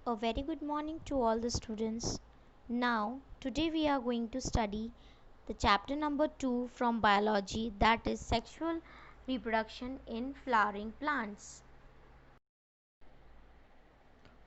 A very good morning to all the students. Now, today we are going to study the chapter number 2 from biology, that is sexual reproduction in flowering plants.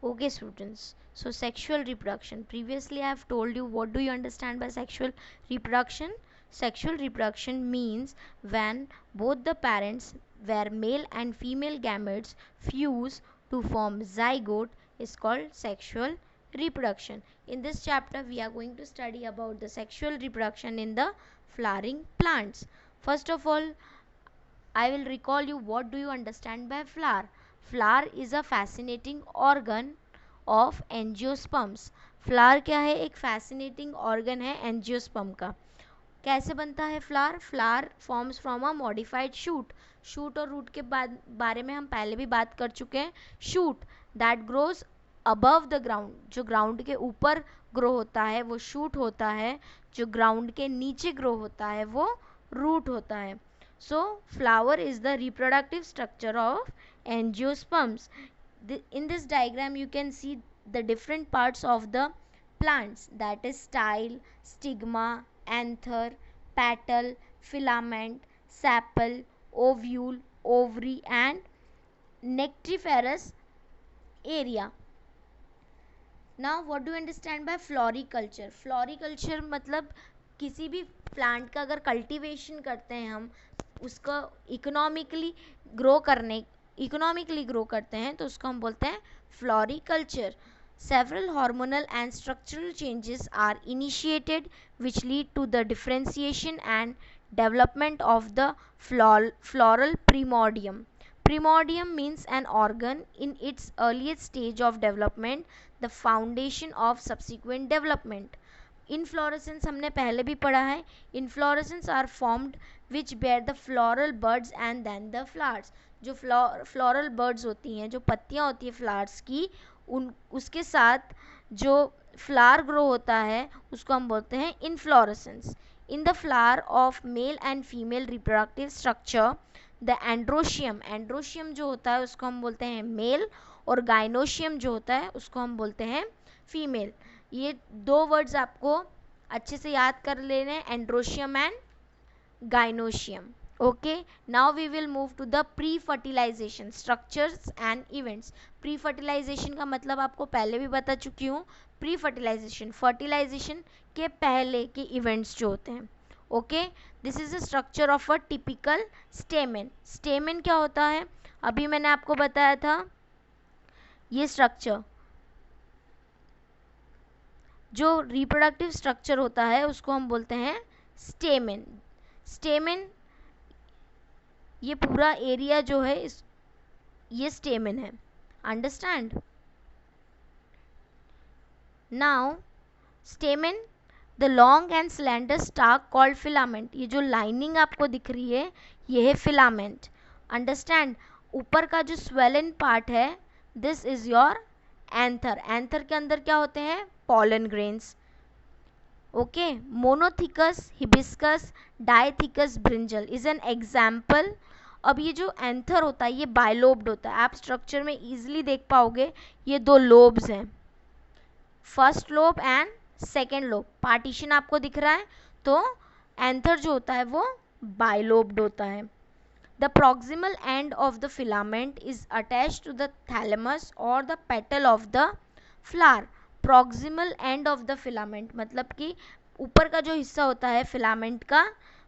Okay students, so sexual reproduction. Previously I have told you what do you understand by sexual reproduction. Sexual reproduction means when both the parents where male and female gametes fuse to form zygote is called sexual reproduction. In this chapter we are going to study about the sexual reproduction in the flowering plants. First of all, I will recall you what do you understand by flower. Flower is a fascinating organ of angiosperms. Flower क्या है? एक fascinating organ है angiosperm का. कैसे बनता है flower? Flower forms from a modified shoot. Shoot और root के बारे में हम पहले भी बात कर चुके हैं. Shoot that grows above the ground, जो ग्राउंड के ऊपर ग्रो होता है वो शूट होता है, जो ग्राउंड के नीचे ग्रो होता है वो रूट होता है. So flower is the reproductive structure of angiosperms. In this diagram you can see the different parts of the plants, that is style, stigma, anther, petal, filament, sepal, ovule, ovary and nectriferous area. Now what do you understand by floriculture? Floriculture मतलब किसी भी plant का अगर cultivation करते हैं हम, उसका economically grow करते हैं तो उसको हम बोलते हैं floriculture. Several hormonal and structural changes are initiated which lead to the differentiation and development of the floral primordium. Primordium means an organ in its earliest stage of development, the foundation of subsequent development. Inflorescence हमने पहले भी पढ़ा है. Inflorescence are formed which bear the floral buds and then the flowers. जो floral buds होती हैं, जो पत्तियां होती हैं फ्लावर्स की, उसके साथ जो फ्लावर ग्रो होता है उसको हम बोलते हैं inflorescence. In the flower of male and female reproductive structure the androecium जो होता है उसको हम बोलते हैं मेल, और गाइनोशियम जो होता है उसको हम बोलते हैं फीमेल. ये दो वर्ड्स आपको अच्छे से याद कर लेने हैं, androecium and gynoecium. Okay, now we will move to the pre fertilisation structures and events. Pre fertilisation का मतलब आपको पहले भी बता चुकी हूँ. प्री फर्टिलाइजेशन के पहले के इवेंट्स जो होते हैं. Okay, this is the structure of a typical stamen. Stamen क्या होता है? अभी मैंने आपको बताया था. ये स्ट्रक्चर जो रिप्रोडक्टिव स्ट्रक्चर होता है उसको हम बोलते हैं स्टेमेन. स्टेमेन, ये पूरा एरिया जो है ये स्टेमेन है. Understand? Now stamen, the long and slender stalk called filament. ये जो लाइनिंग आपको दिख रही है ये है फिलामेंट. अंडरस्टैंड? ऊपर का जो स्वेलन पार्ट है this is your anther. Anther के अंदर क्या होते हैं? pollen grains. Okay, monothecous, hibiscus, dithecous, brinjal is an example. अब ये जो एंथर होता है ये बायलोब्ड होता है. आप स्ट्रक्चर में इजीली देख पाओगे ये दो लोब्स हैं, first lobe and second lobe. Partition आपको दिख रहा है. तो एंथर जो होता है वो बायलोब्ड होता है. The proximal end of the filament is attached to the thalamus or the petal of the flower. Proximal end of the filament मतलब कि ऊपर का जो हिस्सा होता है फिलामेंट का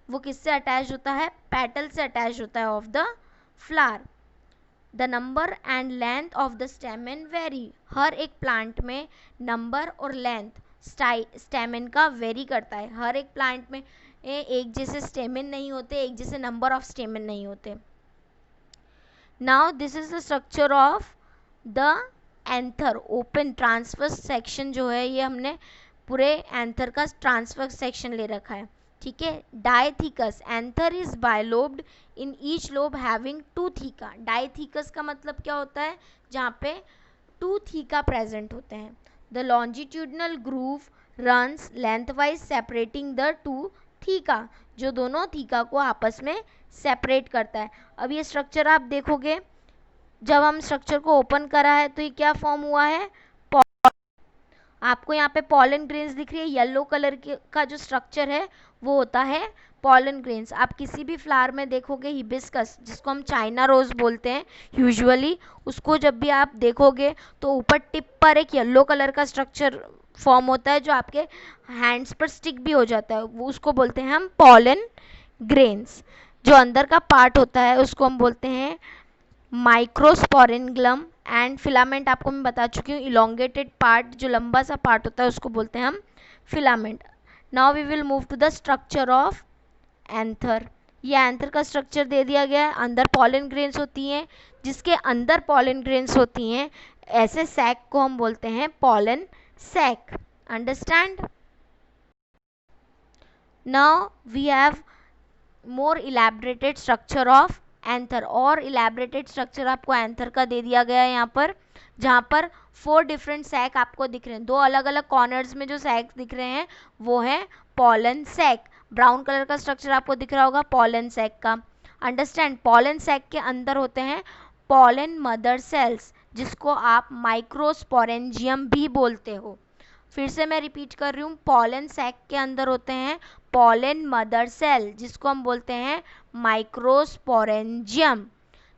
वो किससे अटैच होता है? पेटल से अटैच होता है of the flower. The number and length of the stamen vary. हर एक प्लांट में नंबर और लेंथ स्टेमेन का वेरी करता है. हर एक प्लांट में एक जैसे स्टेमेन नहीं होते, एक जैसे नंबर ऑफ स्टेमेन नहीं होते. Now this is the structure of the anther. Open transverse section जो है ये हमने पूरे एंथर का ट्रांसवर्स सेक्शन ले रखा है. ठीक है. Dithecous, anther is bilobed in each lobe having two theca. Dithecous का मतलब क्या होता है? जहाँ पे टू थीका प्रेजेंट होते हैं. The longitudinal groove runs lengthwise separating the two theca, जो दोनों थीका को आपस में सेपरेट करता है. अब ये स्ट्रक्चर आप देखोगे, जब हम स्ट्रक्चर को ओपन करा है तो ये क्या फॉर्म हुआ है? आपको यहाँ पे पॉलन ग्रेन्स दिख रही है, येलो कलर का जो स्ट्रक्चर है वो होता है पॉलन ग्रेन्स। आप किसी भी फ्लावर में देखोगे हिबिस्कस, जिसको हम चाइना रोज बोलते हैं यूजुअली, उसको जब भी आप देखोगे तो ऊपर टिप पर एक येलो कलर का स्ट्रक्चर फॉर्म होता है जो आपके हैंड्स पर स्टिक भी हो जाता है, वो उसको बोलते हैं हम पॉलन ग्रेन्स। जो अंदर का पार्ट होता है उसको हम बोलते हैं माइक्रोस्पोरेंगलम, एंड फिलामेंट आपको मैं बता चुकी हूँ, इलोंगेटेड पार्ट जो लंबा सा पार्ट होता है उसको बोलते हैं हम filament. Now we will move to the structure of anther. ये एंथर का स्ट्रक्चर दे दिया गया है। अंदर पॉलन ग्रेन्स होती हैं, जिसके अंदर पॉलन ग्रेन्स होती हैं ऐसे सैक को हम बोलते हैं pollen sac. Understand? Now we have more elaborated structure of anther, और इलैबोरेटेड स्ट्रक्चर आपको एंथर का दे दिया गया है यहाँ पर, जहाँ पर 4 डिफरेंट सैक आपको दिख रहे हैं। 2 अलग अलग कॉर्नर्स में जो सैक दिख रहे हैं वो है पॉलन सैक। ब्राउन कलर का स्ट्रक्चर आपको दिख रहा होगा पॉलन सैक का। अंडरस्टैंड? पॉलन सैक के अंदर होते हैं पॉलन मदर सेल्स, जिसको आप माइक्रोस्पोरेंजियम भी बोलते हो। फिर से मैं रिपीट कर रही हूँ, पॉलन सैक के अंदर होते हैं पॉलन मदर सेल, जिसको हम बोलते हैं माइक्रोस्पोरेंजियम।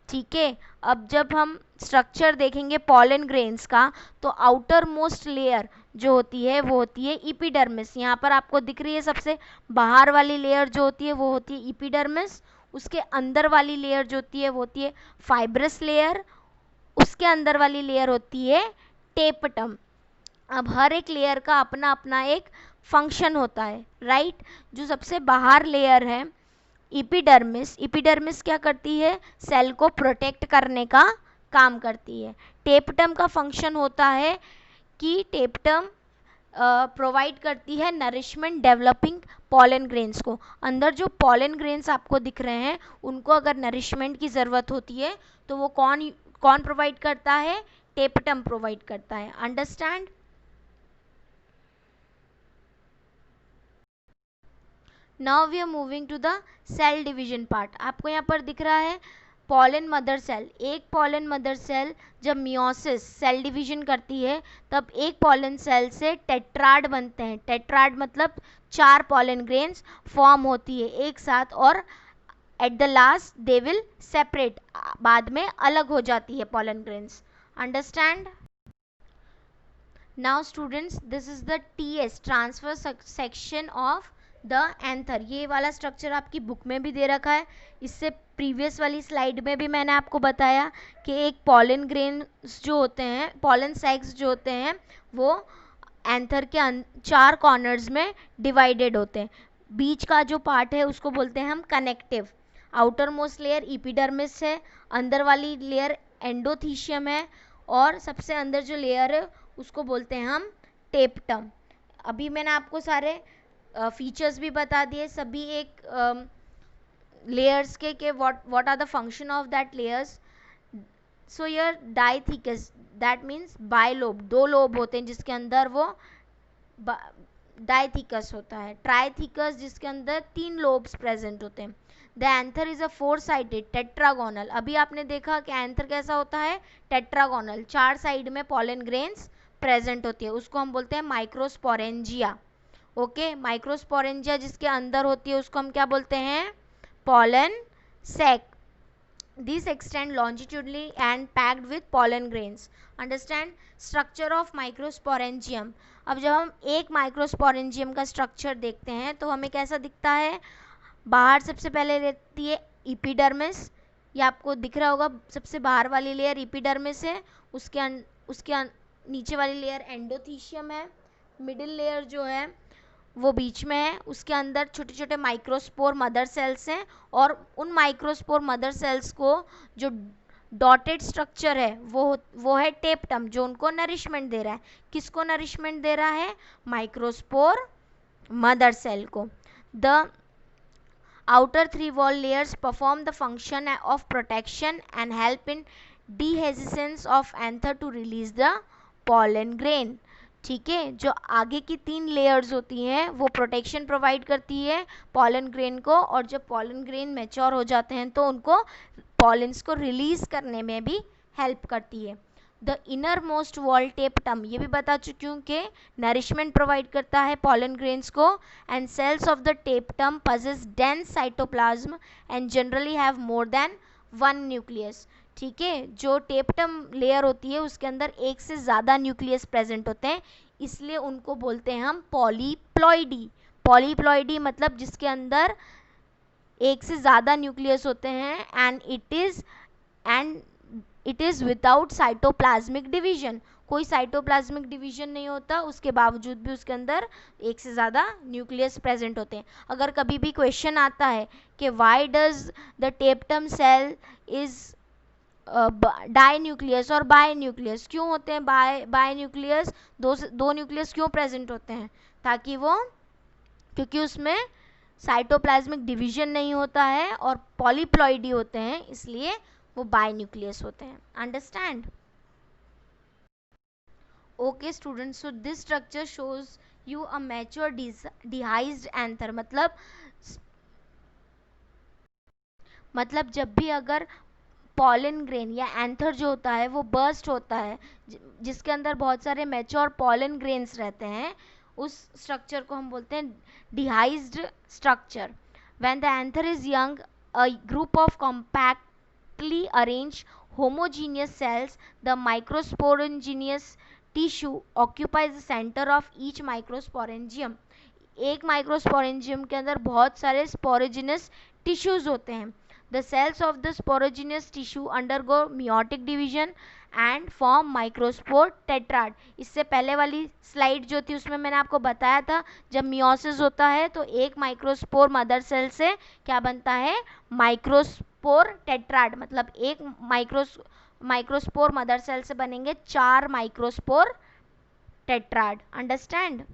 ठीक है, अब जब हम स्ट्रक्चर देखेंगे पॉलन ग्रेन्स का, तो आउटर मोस्ट लेयर जो होती है वो होती है इपीडर्मिस। यहाँ पर आपको दिख रही है सबसे बाहर वाली लेयर जो होती है वो होती है इपीडर्मिस। उसके अंदर वाली लेयर जो होती है वो होती है फाइब्रस लेयर। उसके अंदर वाली लेयर होती है टेपटम। अब हर एक लेयर का अपना अपना एक फंक्शन होता है, राइट? जो सबसे बाहर लेयर है इपीडर्मिस, इपीडर्मिस क्या करती है? सेल को प्रोटेक्ट करने का काम करती है। टेपटम का फंक्शन होता है कि टेपटम प्रोवाइड करती है नरिशमेंट डेवलपिंग पॉलन ग्रेन्स को। अंदर जो पॉलन ग्रेन्स आपको दिख रहे हैं उनको अगर नरिशमेंट की ज़रूरत होती है तो वो कौन कौन प्रोवाइड करता है? टेपटम प्रोवाइड करता है। Understand? Now we are moving to the cell division part. आपको यहाँ पर दिख रहा है पॉलन मदर सेल। एक पॉलन मदर सेल जब मियोसिस सेल डिवीजन करती है तब एक पॉलन सेल से टेट्राड बनते हैं। टेट्राड मतलब 4 पॉलन ग्रेन्स फॉर्म होती है एक साथ, और at the last they will separate, बाद में अलग हो जाती है pollen grains. Understand? Now students, this is the TS transfer section of the anther. ये वाला स्ट्रक्चर आपकी बुक में भी दे रखा है। इससे प्रीवियस वाली स्लाइड में भी मैंने आपको बताया कि एक पॉलन ग्रेन्स जो होते हैं, पॉलन सैक्स जो होते हैं, वो एंथर के 4 कॉर्नर्स में डिवाइडेड होते हैं। बीच का जो पार्ट है उसको बोलते हैं हम connective. Outer most layer epidermis है, अंदर वाली लेयर एंडोथीशियम है, और सबसे अंदर जो लेयर है उसको बोलते हैं हम टेपटम। अभी मैंने आपको सारे फीचर्स भी बता दिए, सभी एक लेयर्स के what are the function of that layers. So your dithecous, that means bilobe, 2 lobe होते हैं जिसके अंदर वो डाइथिकस होता है। ट्राइथिकस जिसके अंदर 3 लोब्स प्रेजेंट होते हैं। The anther is a 4 sided tetragonal. अभी आपने देखा कि एंथर कैसा होता है? टेट्रागोनल, 4 साइड में पॉलन ग्रेन्स प्रेजेंट होती है, उसको हम बोलते हैं माइक्रोस्पोरेंजिया। ओके, माइक्रोस्पोरेंजिया जिसके अंदर होती है उसको हम क्या बोलते हैं? Pollen sac. These extend longitudinally and packed with pollen grains. Understand? Structure of microsporangium. अब जब हम एक माइक्रोस्पोरेंजियम का स्ट्रक्चर देखते हैं तो हमें कैसा दिखता है? बाहर सबसे पहले रहती है इपीडर्मिस, ये आपको दिख रहा होगा, सबसे बाहर वाली लेयर इपीडर्मिस है, उसके नीचे वाली लेयर एंडोथीशियम है, मिडिल लेयर जो है वो बीच में है, उसके अंदर छोटे छोटे माइक्रोस्पोर मदर सेल्स हैं, और उन माइक्रोस्पोर मदर सेल्स को जो डॉटेड स्ट्रक्चर है वो है टेपटम, जो उनको नरिशमेंट दे रहा है। किसको नरिशमेंट दे रहा है? माइक्रोस्पोर मदर सेल को। The outer 3 wall layers perform the function of protection and help in dehiscence of anther to release the pollen grain. ठीक है, जो आगे की 3 लेयर्स होती हैं वो प्रोटेक्शन प्रोवाइड करती है पॉलन ग्रेन को, और जब पॉलन ग्रेन मैच्योर हो जाते हैं तो उनको पॉलेंस को रिलीज करने में भी हेल्प करती है। The inner most wall tapetum, ये भी बता चुकी हूँ कि नरिशमेंट प्रोवाइड करता है पॉलन ग्रेन्स को. And cells of the tapetum possess dense cytoplasm and generally have more than one nucleus. ठीक है, जो टेपटम लेयर होती है उसके अंदर एक से ज़्यादा न्यूक्लियस प्रेजेंट होते हैं, इसलिए उनको बोलते हैं हम पॉलीप्लॉइडी. पॉलीप्लॉइडी मतलब जिसके अंदर एक से ज़्यादा न्यूक्लियस होते हैं. And it is without cytoplasmic division. कोई साइटोप्लाज्मिक डिवीजन नहीं होता, उसके बावजूद भी उसके अंदर एक से ज़्यादा न्यूक्लियस प्रेजेंट होते हैं. अगर कभी भी क्वेश्चन आता है कि why does the tapetum cell is di nucleus और बाय न्यूक्लियस, क्यों होते हैं बाय न्यूक्लियस, दो न्यूक्लियस क्यों प्रेजेंट होते हैं, ताकि वो, क्योंकि उसमें साइटोप्लाज्मिक डिवीजन नहीं होता है और पॉलीप्लॉइडी होते हैं, इसलिए वो बाय न्यूक्लियस होते हैं. Understand? Okay students, so this structure shows you a mature dehisced anther. मतलब जब भी अगर पॉलन ग्रेन या एंथर जो होता है वो बर्स्ट होता है, जिसके अंदर बहुत सारे मैच्योर पॉलन ग्रेन्स रहते हैं, उस स्ट्रक्चर को हम बोलते हैं dehisced structure. When the anther is young, a group of compactly arranged homogeneous cells, the microsporangineous tissue occupies the center of each microsporangium. एक माइक्रोस्पोरेंजियम के अंदर बहुत सारे स्पोरोजिनस टिश्यूज होते हैं. The cells of the sporogenous tissue undergo meiotic division and form microspore tetrad. इससे पहले वाली स्लाइड जो थी उसमें मैंने आपको बताया था, जब मियोसिस होता है तो एक माइक्रोस्पोर मदर सेल से क्या बनता है, माइक्रोस्पोर टेट्राड. मतलब एक माइक्रोस्पोर मदर सेल से बनेंगे 4 microspore tetrad. Understand?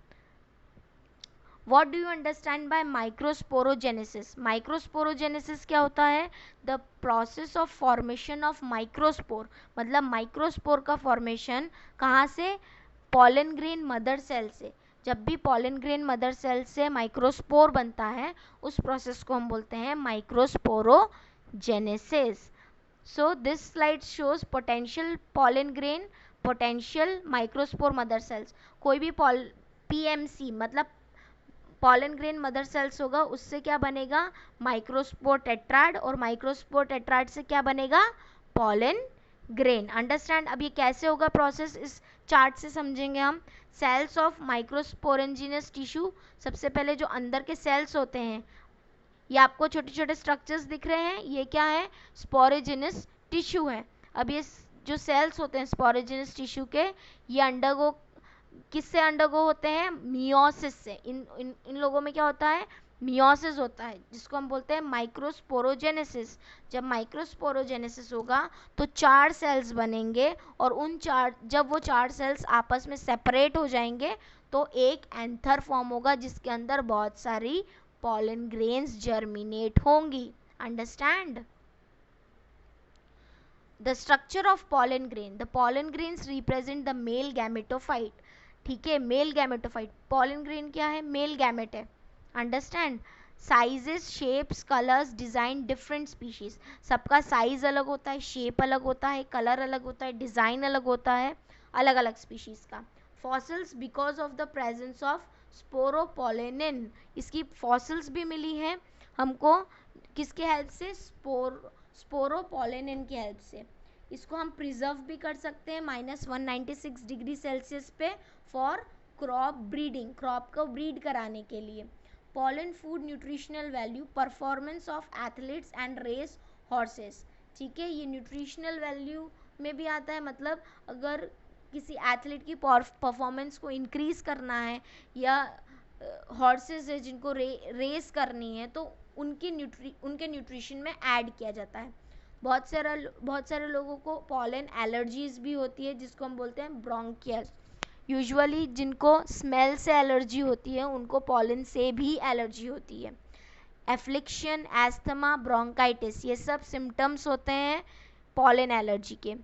What do you understand by microsporogenesis? Microsporogenesis क्या होता है? The process of formation of microspore. मतलब माइक्रोस्पोर का फॉर्मेशन कहाँ से? पॉलन ग्रेन मदर सेल से. जब भी पॉलन ग्रेन मदर सेल से माइक्रोस्पोर बनता है, उस प्रोसेस को हम बोलते हैं microsporogenesis. So this slide shows potential pollen grain, potential microspore mother cells. कोई भी PMC मतलब पॉलन ग्रेन मदर सेल्स होगा, उससे क्या बनेगा, माइक्रोस्पोर टेट्राड, और माइक्रोस्पोर टेट्राड से क्या बनेगा, पॉलन ग्रेन. अंडरस्टैंड? अब ये कैसे होगा प्रोसेस, इस चार्ट से समझेंगे हम. सेल्स ऑफ माइक्रोस्पोरेंजिनस टिश्यू, सबसे पहले जो अंदर के सेल्स होते हैं, ये आपको छोटे छोटे स्ट्रक्चर्स दिख रहे हैं, ये क्या है, स्पोरोजिनस टिश्यू है. अब ये जो सेल्स होते हैं स्पोरोजिनस टिश्यू के, ये अंडरगो किससे अंडरगो होते हैं, मियोसिस से. इन लोगों में क्या होता है, मियोसिस होता है, जिसको हम बोलते हैं माइक्रोस्पोरोजेनेसिस. जब माइक्रोस्पोरोजेनेसिस होगा तो 4 सेल्स बनेंगे, और जब वो 4 सेल्स आपस में सेपरेट हो जाएंगे तो एक एंथर फॉर्म होगा, जिसके अंदर बहुत सारी पॉलन ग्रेन्स जर्मिनेट होंगी. Understand? The structure of pollen grain. The pollen grains represent the male gametophyte. ठीक है, मेल गैमेटोफाइट. पॉलन ग्रेन क्या है, मेल गैमेट है. Understand? Sizes, shapes, colours, design different species. सबका साइज अलग होता है, शेप अलग होता है, कलर अलग होता है, डिजाइन अलग होता है, अलग अलग स्पीशीज का. Fossils, because of the presence of sporopollenin. इसकी फॉसिल्स भी मिली हैं हमको, किसके हेल्प से, स्पोरोपोलेनिन की हेल्प से. इसको हम प्रिजर्व भी कर सकते हैं -196 डिग्री सेल्सियस पे फॉर क्रॉप ब्रीडिंग, क्रॉप को ब्रीड कराने के लिए. Pollen food nutritional value, performance of athletes and race horses. ठीक है, ये न्यूट्रिशनल वैल्यू में भी आता है. मतलब अगर किसी एथलीट की परफॉर्मेंस को इंक्रीज करना है, या हॉर्सेस है जिनको रेस करनी है, तो उनके न्यूट्रिशन में ऐड किया जाता है. बहुत सारे लोगों को पॉलन एलर्जीज भी होती है, जिसको हम बोलते हैं ब्रोंकियल. यूजुअली जिनको स्मेल से एलर्जी होती है, उनको पॉलन से भी एलर्जी होती है. एफ्लिक्शन, एस्थमा, ब्रोंकाइटिस, ये सब सिम्टम्स होते हैं पॉलन एलर्जी के.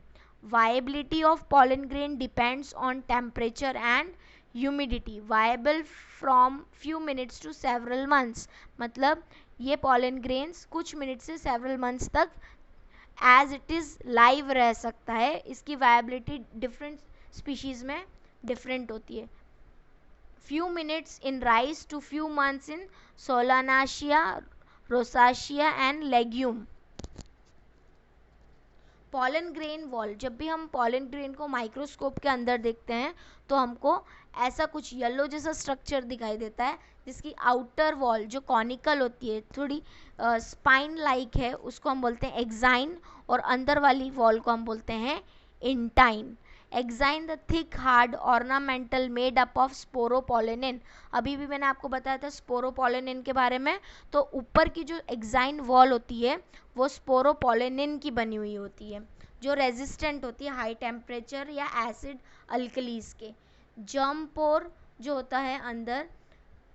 Viability of pollen grain depends on temperature and humidity. Viable from few minutes to several months. मतलब ये पॉलन ग्रेन्स कुछ मिनट से सेवरल मंथ्स तक एज इट इज़ लाइव रह सकता है, इसकी वायबिलिटी डिफरेंट स्पीशीज़ में डिफरेंट होती है. few minutes in rice to few months in Solanaceae, Rosaceae and legume. Pollen grain wall, जब भी हम पॉलन ग्रेन को माइक्रोस्कोप के अंदर देखते हैं तो हमको ऐसा कुछ येलो जैसा स्ट्रक्चर दिखाई देता है, जिसकी आउटर वॉल जो कॉनिकल होती है, थोड़ी स्पाइन लाइक है, उसको हम बोलते हैं एक्साइन, और अंदर वाली वॉल को हम बोलते हैं intine. Exine the thick hard ornamental made up of sporopollenin. अभी भी मैंने आपको बताया था स्पोरोपोलेनिन के बारे में. तो ऊपर की जो एक्साइन वॉल होती है वो स्पोरोपोलेनिन की बनी हुई होती है, जो रेजिस्टेंट होती है हाई टेम्परेचर या एसिड अल्कलीज के. जर्म पोर जो होता है अंदर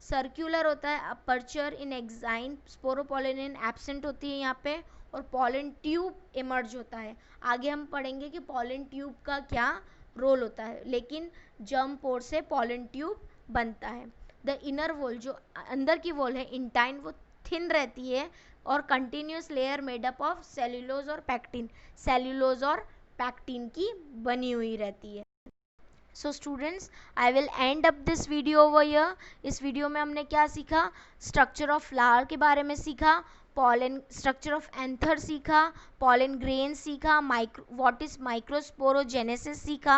सर्कुलर होता है. अपर्चर इन एक्साइन स्पोरोपोलेनिन एब्सेंट होती है यहाँ पे, और पॉलन ट्यूब इमर्ज होता है. आगे हम पढ़ेंगे कि पॉलन ट्यूब का क्या रोल होता है, लेकिन जर्म पोर से पॉलन ट्यूब बनता है. द इनर वॉल, जो अंदर की वॉल है इंटाइन, वो थिन रहती है और continuous layer made up of cellulose और पैक्टिन, सेल्यूलोज और पैक्टिन की बनी हुई रहती है. So students, I will and up this video over here. इस वीडियो में हमने क्या सीखा? स्ट्रक्चर ऑफ फ्लावर के बारे में सीखा, पॉलन स्ट्रक्चर ऑफ एंथर सीखा, पॉलन ग्रेन सीखा, व्हाट इज माइक्रोस्पोरोजेनेसिस सीखा,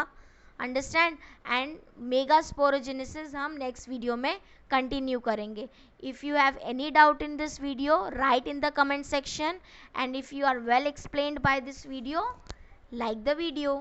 अंडरस्टैंड, एंड मेगास्पोरोजेनेसिस हम नेक्स्ट वीडियो में कंटिन्यू करेंगे. If you have any doubt in this video, right in the comment section, and if you are well explained by this video, like the video.